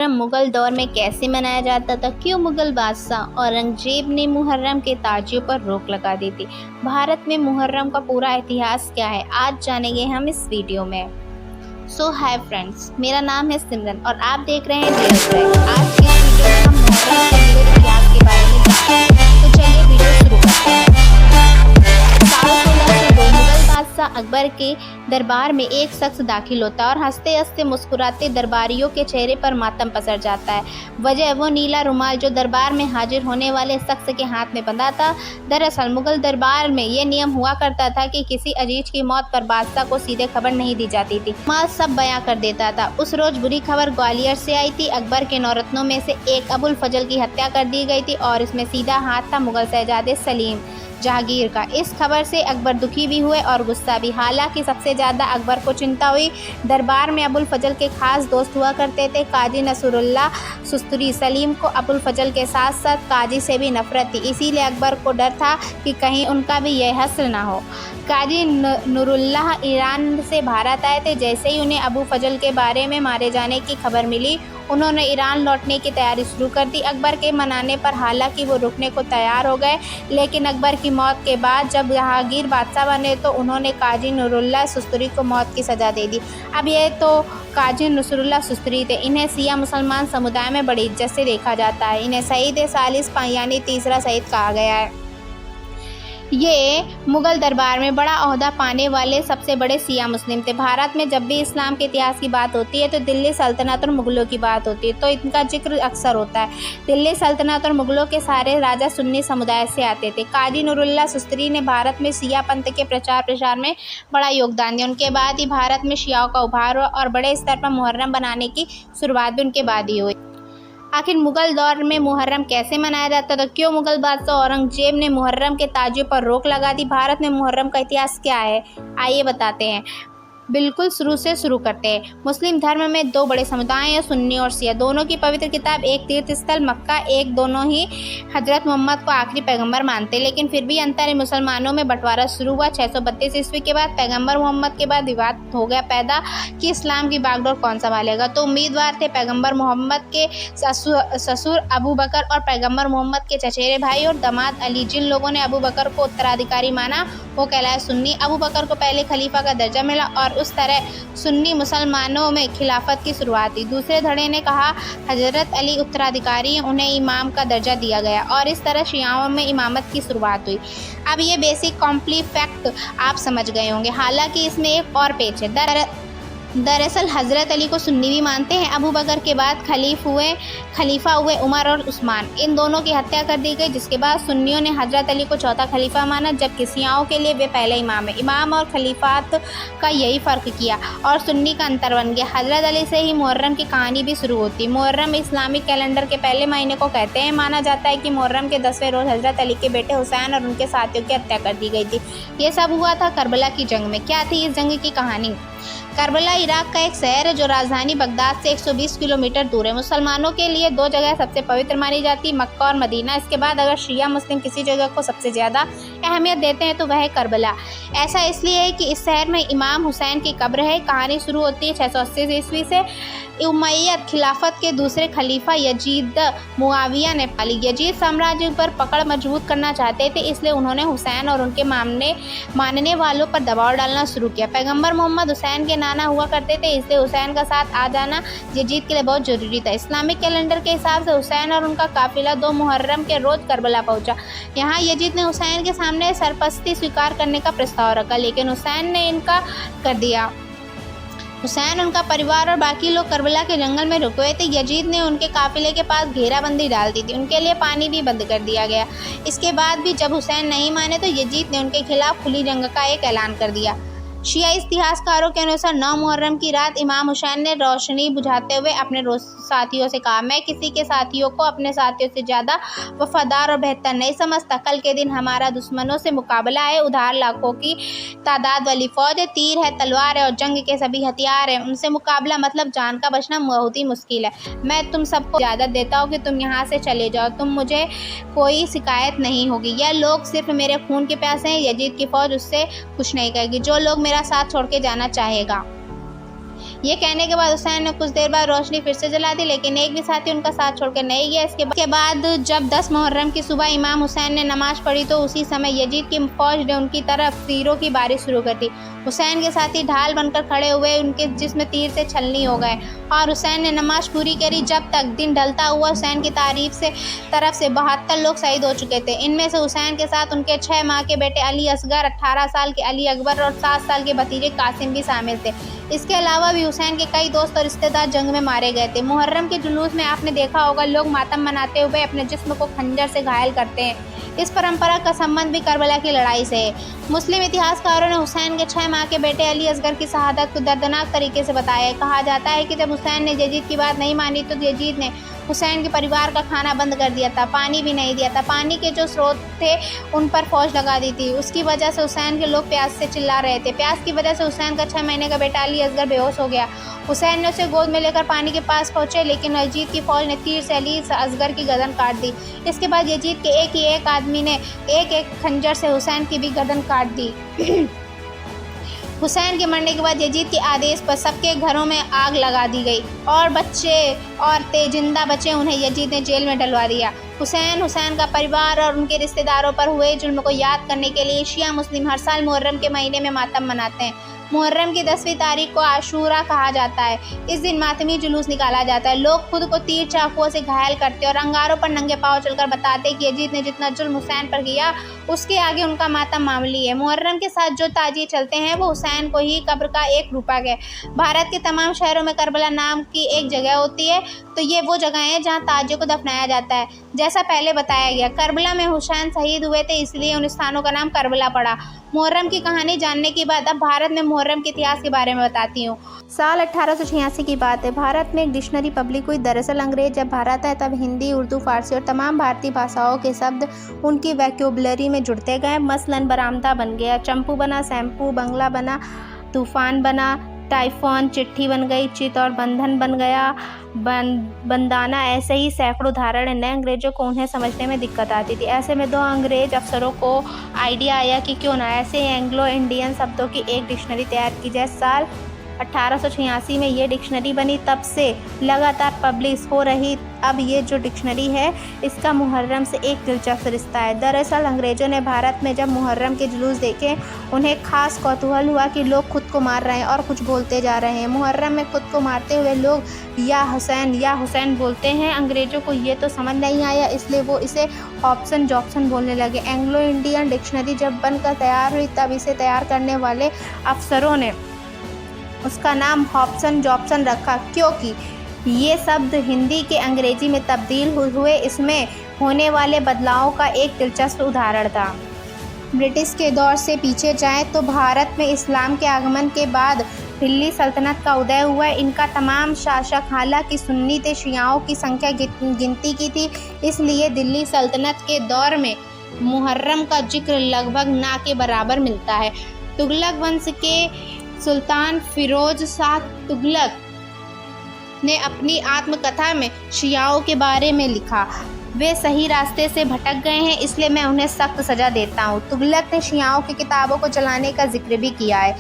मुगल दौर में कैसे मनाया जाता था, क्यों मुगल बादशाह औरंगजेब ने मुहर्रम के ताजियों पर रोक लगा दी थी, भारत में मुहर्रम का पूरा इतिहास क्या है, आज जानेंगे हम इस वीडियो में। सो हाय फ्रेंड्स, मेरा नाम है सिमरन और आप देख रहे हैं डेली ट्रैक। आज की इस वीडियो में हम मुहर्रम के मुगल इतिहास के बारे में जानेंगे। तो चलिए वीडियो शुरू करते हैं। मुगल बादशाह अकबर के दरबार में एक शख्स दाखिल होता है और हंसते हंसते मुस्कुराते दरबारियों के चेहरे पर मातम पसर जाता है। वजह वो नीला रुमाल जो दरबार में हाजिर होने वाले शख्स के हाथ में बंधा था। दरअसल मुगल दरबार में ये नियम हुआ करता था कि किसी अजीज की मौत पर बादशाह को सीधे खबर नहीं दी जाती थी, रुमाल सब बयां कर देता था। उस रोज बुरी खबर ग्वालियर से आई थी। अकबर के नौरत्नों में से एक अबुल फजल की हत्या कर दी गई थी और इसमें सीधा हाथ था मुगल शहजादे सलीम जहांगीर का। इस खबर से अकबर दुखी भी हुए और गुस्सा भी। हालांकि सबसे ज़्यादा अकबर को चिंता हुई दरबार में अबुल फजल के खास दोस्त हुआ करते थे, काजी नसरुल्लाह सुस्तरी। सलीम को अबुल फजल के साथ साथ काजी से भी नफरत थी, इसीलिए अकबर को डर था कि कहीं उनका भी यह हस्र ना हो। काजी नूरुल्लाह ईरान से भारत आए थे। जैसे ही उन्हें अबू फजल के बारे में मारे जाने की खबर मिली, उन्होंने ईरान लौटने की तैयारी शुरू कर दी। अकबर के मनाने पर हालांकि वो रुकने को तैयार हो गए, लेकिन अकबर की मौत के बाद जब जहांगीर बादशाह बने तो उन्होंने काजी नूरुल्लाह सुस्तरी को मौत की सज़ा दे दी। अब ये तो काजी नसरुल्लाह सुस्तरी थे। इन्हें सिया मुसलमान समुदाय में बड़ी इज्जत से देखा जाता है। इन्हें शहीद सालिस यानी तीसरा शहीद कहा गया है। ये मुगल दरबार में बड़ा ओहदा पाने वाले सबसे बड़े सिया मुस्लिम थे। भारत में जब भी इस्लाम के इतिहास की बात होती है तो दिल्ली सल्तनत और मुगलों की बात होती है, तो इनका जिक्र अक्सर होता है। दिल्ली सल्तनत और मुगलों के सारे राजा सुन्नी समुदाय से आते थे। काजी नूरुल्लाह सुस्तरी ने भारत में सिया पंथ के प्रचार प्रसार में बड़ा योगदान दिया। उनके बाद ही भारत में शियाओं का उभार हुआ और बड़े स्तर पर मुहर्रम बनाने की शुरुआत भी उनके बाद ही हुई। आखिर मुगल दौर में मुहर्रम कैसे मनाया जाता था, क्यों मुगल बादशाह औरंगजेब ने मुहर्रम के ताजियों पर रोक लगा दी, भारत में मुहर्रम का इतिहास क्या है, आइए बताते हैं। बिल्कुल शुरू से शुरू करते हैं। मुस्लिम धर्म में दो बड़े समुदाय हैं, सुन्नी और शिया। दोनों की पवित्र किताब एक तीर्थ स्थल मक्का एक, दोनों ही हजरत मोहम्मद को आखिरी पैगंबर मानते, लेकिन फिर भी अंतर मुसलमानों में बंटवारा शुरू हुआ 632 ईस्वी के बाद। पैगंबर मोहम्मद के बाद विवाद हो गया पैदा कि इस्लाम की बागडोर कौन संभालेगा। तो उम्मीदवार थे पैगंबर मोहम्मद के ससुर अबू बकर और पैगंबर मोहम्मद के चचेरे भाई और दामाद अली। जिन लोगों ने अबू बकर को उत्तराधिकारी माना वो कहलाए सुन्नी। अबू बकर को पहले खलीफा का दर्जा मिला और उस तरह सुन्नी मुसलमानों में खिलाफत की शुरुआत हुई। दूसरे धड़े ने कहा हजरत अली उत्तराधिकारी, उन्हें इमाम का दर्जा दिया गया और इस तरह शियाओं में इमामत की शुरुआत हुई। अब ये बेसिक कॉम्प्लीट फैक्ट आप समझ गए होंगे। हालांकि इसमें एक और पेच है। दरअसल हज़रत अली को सुन्नी भी मानते हैं। अबू बकर के बाद खलीफा हुए उमर और उस्मान। इन दोनों की हत्या कर दी गई, जिसके बाद सुन्नियों ने हज़रत अली को चौथा खलीफा माना, जबकि शियाओं के लिए वे पहले इमाम है। इमाम और खलीफात का यही फ़र्क किया और सुन्नी का अंतर बन गया। हज़रत अली से ही मुहर्रम की कहानी भी शुरू होती। मुहर्रम इस्लामिक कैलेंडर के पहले महीने को कहते हैं। माना जाता है कि मुहर्रम के 10वें रोज़ हज़रत अली के बेटे हुसैन और उनके साथियों की हत्या कर दी गई थी। ये सब हुआ था करबला की जंग में। क्या थी इस जंग की कहानी? करबला इराक का एक शहर है जो राजधानी बगदाद से 120 किलोमीटर दूर है। मुसलमानों के लिए दो जगह सबसे पवित्र मानी जाती, मक्का और मदीना। इसके बाद अगर शिया मुस्लिम किसी जगह को सबसे ज़्यादा अहमियत देते हैं तो वह है करबला। ऐसा इसलिए है कि इस शहर में इमाम हुसैन की कब्र है। कहानी शुरू होती है 680 ईस्वी से। उमैयद खिलाफत के दूसरे खलीफा यजीद मुआविया ने पाली। यजीद साम्राज्य पर पकड़ मजबूत करना चाहते थे, इसलिए उन्होंने हुसैन और उनके मानने वालों पर दबाव डालना शुरू किया। पैगंबर मोहम्मद हुसैन के नाना हुआ करते थे, इसलिए हुसैन का साथ आ जाना यजीद के लिए बहुत जरूरी था। इस्लामिक कैलेंडर के हिसाब से हुसैन और उनका काफिला 2 मुहर्रम के रोज करबला पहुंचा। यहाँ यजीद ने हुसैन के सामने सरपस्ती स्वीकार करने का प्रस्ताव रखा, लेकिन हुसैन ने इनकार कर दिया। हुसैन, उनका परिवार और बाकी लोग करबला के जंगल में रुके हुए थे। यजीद ने उनके काफिले के पास घेराबंदी डाल दी थी। उनके लिए पानी भी बंद कर दिया गया। इसके बाद भी जब हुसैन नहीं माने तो यजीद ने उनके खिलाफ खुली जंग का एक ऐलान कर दिया। शिया इतिहासकारों के अनुसार 9 मुहर्रम की रात इमाम हुसैन ने रोशनी बुझाते हुए अपने साथियों से कहा, मैं किसी के साथियों को अपने साथियों से ज़्यादा वफादार और बेहतर नहीं समझता। कल के दिन हमारा दुश्मनों से मुकाबला है। उधार लाखों की तादाद वाली फौज है, तीर है, तलवार है और जंग के सभी हथियार हैं। उनसे मुकाबला मतलब जान का बचना बहुत ही मुश्किल है। मैं तुम सबको इजाज़त देता हूँ कि तुम यहाँ से चले जाओ, तुम मुझे कोई शिकायत नहीं होगी। यह लोग सिर्फ मेरे खून के प्यासे हैं। यजीद की फौज उससे कुछ नहीं कहेगी। जो लोग मेरा साथ छोड़ के जाना चाहेगा ये कहने के बाद हुसैन ने कुछ देर बाद रोशनी फिर से जला दी, लेकिन एक भी साथी उनका साथ छोड़कर नहीं गया। इसके बाद जब 10 मुहर्रम की सुबह इमाम हुसैन ने नमाज पढ़ी तो उसी समय यजीद की फौज ने उनकी तरफ तीरों की बारिश शुरू कर दी। हुसैन के साथी ढाल बनकर खड़े हुए, उनके जिस्म तीर से छलनी हो गए और हुसैन ने नमाज पूरी करी। जब तक दिन ढलता हुआ हुसैन की तरफ से 72 लोग शहीद हो चुके थे। इनमें से हुसैन के साथ उनके 6 माह के बेटे अली असगर, 18 साल के अली अकबर और 7 साल के भतीजे कासिम भी शामिल थे। इसके अलावा भी हुसैन के कई दोस्त और रिश्तेदार जंग में मारे गए थे। मुहर्रम के जुलूस में आपने देखा होगा लोग मातम मनाते हुए अपने जिस्म को खंजर से घायल करते हैं। इस परंपरा का संबंध भी करबला की लड़ाई से है। मुस्लिम इतिहासकारों ने हुसैन के 6 माह के बेटे अली असगर की शहादत को दर्दनाक तरीके से बताया है। कहा जाता है कि जब हुसैन ने यजीद की बात नहीं मानी तो यजीद ने हुसैन के परिवार का खाना बंद कर दिया था, पानी भी नहीं दिया था। पानी के जो स्रोत थे उन पर फौज लगा दी थी। उसकी वजह से हुसैन के लोग प्यास से चिल्ला रहे थे। प्यास की वजह से हुसैन का 6 महीने का बेटा अली असगर बेहोश हो गया। हुसैन ने उसे गोद में लेकर पानी के पास पहुंचे, लेकिन यजीद की फौज ने तीर से अली असगर की गर्दन काट दी। इसके बाद यजीद के एक आदमी ने एक खंजर से हुसैन की भी गर्दन काट दी। हुसैन के मरने के बाद यजीद के आदेश पर सबके घरों में आग लगा दी गई और बच्चे औरतें जिंदा बचे उन्हें यजीद ने जेल में डलवा दिया। हुसैन का परिवार और उनके रिश्तेदारों पर हुए जुल्म को याद करने के लिए शिया मुस्लिम हर साल मुहर्रम के महीने में मातम मनाते हैं। मुहर्रम की 10वीं तारीख को आशूरा कहा जाता है। इस दिन मातमी जुलूस निकाला जाता है। लोग खुद को तीर चाकुओं से घायल करते और अंगारों पर नंगे पांव चलकर बताते कि यजीद ने जितना जुल्म हुसैन पर किया उसके आगे उनका मातम मामूली है। मुहर्रम के साथ जो ताजिए चलते हैं वो हुसैन को ही कब्र का एक रूपक है। भारत के तमाम शहरों में करबला नाम की एक जगह होती है, तो ये वो जगह है जहाँ ताजियों को दफनाया जाता है। जैसा पहले बताया गया, करबला में हुसैन शहीद हुए थे, इसलिए उन स्थानों का नाम करबला पड़ा। मुहर्रम की कहानी जानने के बाद अब भारत में मुहर्रम के इतिहास के बारे में बताती हूँ। साल 1886 की बात है। भारत में एक डिक्शनरी पब्लिक हुई। दरअसल अंग्रेज जब भारत आए तब हिंदी, उर्दू, फारसी और तमाम भारतीय भाषाओं के शब्द उनकी वैक्यूबलरी में जुड़ते गए। मसलन बरामदा बन गया, चंपू बना शैम्पू, बंगला बना तूफान बना, टाइफोन चिट्ठी बन गई, चित और बंधन बन गया, बंदाना। ऐसे ही सैकड़ों उदाहरण। नए अंग्रेजों को उन्हें समझने में दिक्कत आती थी। ऐसे में 2 अंग्रेज अफसरों को आइडिया आया कि क्यों ना ऐसे एंग्लो इंडियन शब्दों की एक डिक्शनरी तैयार की जाए। साल 1886 में ये डिक्शनरी बनी। तब से लगातार पब्लिश हो रही अब ये जो डिक्शनरी है इसका मुहर्रम से एक दिलचस्प रिश्ता है। दरअसल अंग्रेज़ों ने भारत में जब मुहर्रम के जुलूस देखे उन्हें खास कौतूहल हुआ कि लोग खुद को मार रहे हैं और कुछ बोलते जा रहे हैं। मुहर्रम में खुद को मारते हुए लोग या हुसैन बोलते हैं। अंग्रेज़ों को ये तो समझ नहीं आया, इसलिए वो इसे ऑप्शन जॉप्सन बोलने लगे। एंग्लो इंडियन डिक्शनरी जब बनकर तैयार हुई तब इसे तैयार करने वाले अफसरों ने उसका नाम हॉप्सन जॉप्सन रखा, क्योंकि ये शब्द हिंदी के अंग्रेजी में तब्दील हुए। इसमें होने वाले बदलावों का एक दिलचस्प उदाहरण था। ब्रिटिश के दौर से पीछे जाएं तो भारत में इस्लाम के आगमन के बाद दिल्ली सल्तनत का उदय हुआ। इनका तमाम शासक हालांकि सुन्नी थे, शियाओं की संख्या गिनती की थी, इसलिए दिल्ली सल्तनत के दौर में मुहर्रम का जिक्र लगभग ना के बराबर मिलता है। तुगलक वंश के सुल्तान फिरोज शाह तुगलक ने अपनी आत्मकथा में शियाओं के बारे में लिखा, वे सही रास्ते से भटक गए हैं, इसलिए मैं उन्हें सख्त सज़ा देता हूँ। तुगलक ने शियाओं की किताबों को जलाने का जिक्र भी किया है।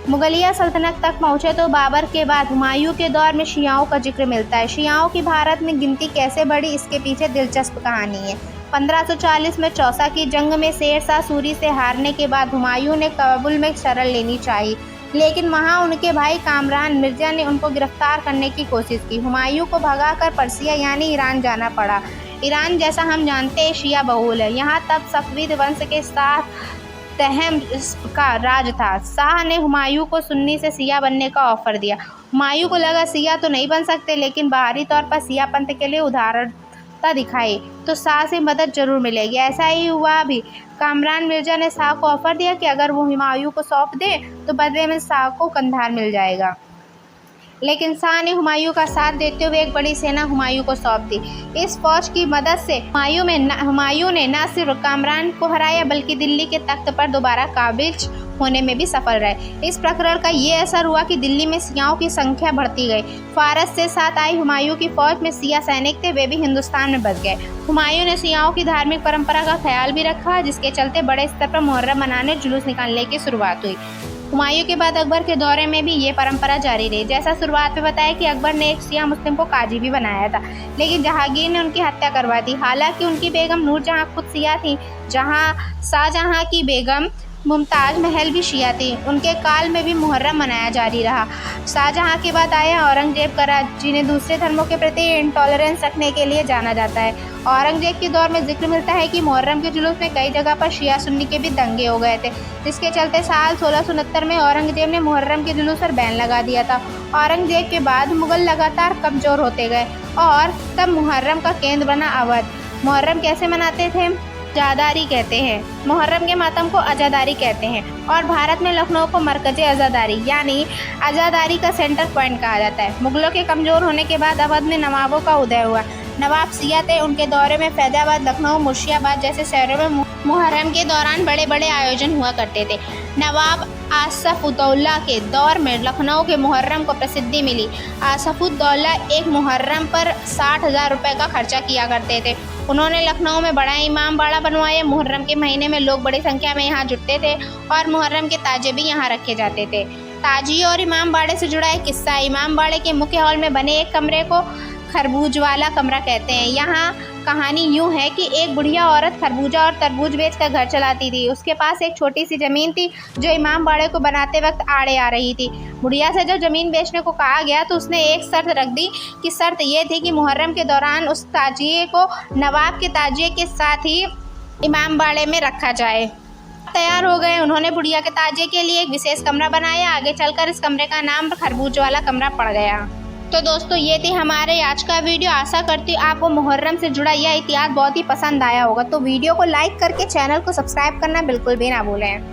मुगलिया सल्तनत तक पहुँचे तो बाबर के बाद हुमायूं के दौर में शियाओं का जिक्र मिलता है। शियाओं की भारत में गिनती कैसे बढ़ी, इसके पीछे दिलचस्प कहानी है। 1540 में चौसा की जंग में शेर शाह सूरी से हारने के बाद हुमायूं ने काबुल में शरण लेनी चाहिए, लेकिन वहां उनके भाई कामरान मिर्जा ने उनको गिरफ्तार करने की कोशिश की। हुमायूं को भगाकर पर्सिया यानी ईरान जाना पड़ा। ईरान जैसा हम जानते हैं शिया बहुल है। यहाँ तब सफवीद वंश के साथ तहम का राज था। शाह ने हुमायूं को सुन्नी से शिया बनने का ऑफर दिया। हुमायूं को लगा शिया तो नहीं बन सकते, लेकिन बाहरी तौर पर शिया पंथ के लिए उदारता दिखाई तो शाह से मदद जरूर मिलेगी। ऐसा ही हुआ भी। कामरान मिर्जा ने शाह को ऑफर दिया कि अगर वो हुमायूं को सौंप दे तो बदले में शाह को कंधार मिल जाएगा, लेकिन शाह ने हुमायूं का साथ देते हुए एक बड़ी सेना हुमायूं को सौंप दी। इस फौज की मदद से हुमायूं ने न सिर्फ कामरान को हराया बल्कि दिल्ली के तख्त पर दोबारा काबिज होने में भी सफल रहे। इस प्रकरण का ये असर हुआ कि दिल्ली में शियाओं की संख्या बढ़ती गई। फारस से साथ आई हुमायूं की फौज में शिया सैनिक थे, वे भी हिंदुस्तान में बस गए। हुमायूं ने शियाओं की धार्मिक परंपरा का ख्याल भी रखा, जिसके चलते बड़े स्तर पर मुहर्रम मनाने जुलूस निकालने की शुरुआत हुई। हुमायूं के बाद अकबर के दौरे में भी ये परंपरा जारी रही। जैसा शुरुआत में बताया कि अकबर ने एक शिया मुस्लिम को काजी भी बनाया था, लेकिन जहांगीर ने उनकी हत्या करवा दी। हालांकि उनकी बेगम नूरजहां खुद शिया थी, जहां शाहजहां की बेगम मुमताज़ महल भी शिया थी। उनके काल में भी मुहर्रम मनाया जारी रहा। शाहजहां के बाद आया औरंगजेब का राज, जिन्हें दूसरे धर्मों के प्रति इंटॉलरेंस रखने के लिए जाना जाता है। औरंगजेब के दौर में जिक्र मिलता है कि मुहर्रम के जुलूस में कई जगह पर शिया सुन्नी के भी दंगे हो गए थे, जिसके चलते साल 1669 में औरंगजेब ने मुहर्रम के जुलूस पर बैन लगा दिया था। औरंगजेब के बाद मुगल लगातार कमज़ोर होते गए और तब मुहर्रम का केंद्र बना अवध। मुहर्रम कैसे मनाते थे? आज़ादारी कहते हैं। मुहर्रम के मातम को आज़ादारी कहते हैं और भारत में लखनऊ को मरकज़े आज़ादारी यानी आज़ादारी का सेंटर पॉइंट कहा जाता है। मुगलों के कमज़ोर होने के बाद अवध में नवाबों का उदय हुआ। नवाब शिया थे। उनके दौरे में फैजाबाद, लखनऊ, मुर्शिदाबाद जैसे शहरों में मुहर्रम के दौरान बड़े बड़े आयोजन हुआ करते थे। नवाब आसफउद्दौला के दौर में लखनऊ के मुहर्रम को प्रसिद्धि मिली। आसफउद्दौला एक मुहर्रम पर 60,000 रुपये का खर्चा किया करते थे। उन्होंने लखनऊ में बड़ा इमाम बाड़ा बनवाया। मुहर्रम के महीने में लोग बड़ी संख्या में यहाँ जुटते थे और मुहर्रम के ताजे भी यहाँ रखे जाते थे। ताजिए और इमाम बाड़े से जुड़ा एक किस्सा। इमाम बाड़े के मुख्य हॉल में बने एक कमरे को खरबूज वाला कमरा कहते हैं। यहाँ कहानी यूँ है कि एक बुढ़िया औरत खरबूजा और तरबूज बेचकर घर चलाती थी। उसके पास एक छोटी सी ज़मीन थी जो इमाम बाड़े को बनाते वक्त आड़े आ रही थी। बुढ़िया से जब ज़मीन बेचने को कहा गया तो उसने एक शर्त रख दी कि शर्त ये थी कि मुहर्रम के दौरान उस ताजिए को नवाब के ताजिए के साथ ही इमाम बाड़े में रखा जाए। तैयार हो गए। उन्होंने बुढ़िया के ताजिए के लिए एक विशेष कमरा बनाया। आगे चलकर इस कमरे का नाम खरबूज वाला कमरा पड़ गया। तो दोस्तों, ये थी हमारे आज का वीडियो। आशा करती हूँ आपको मुहर्रम से जुड़ा यह इतिहास बहुत ही पसंद आया होगा। तो वीडियो को लाइक करके चैनल को सब्सक्राइब करना बिल्कुल भी ना भूलें।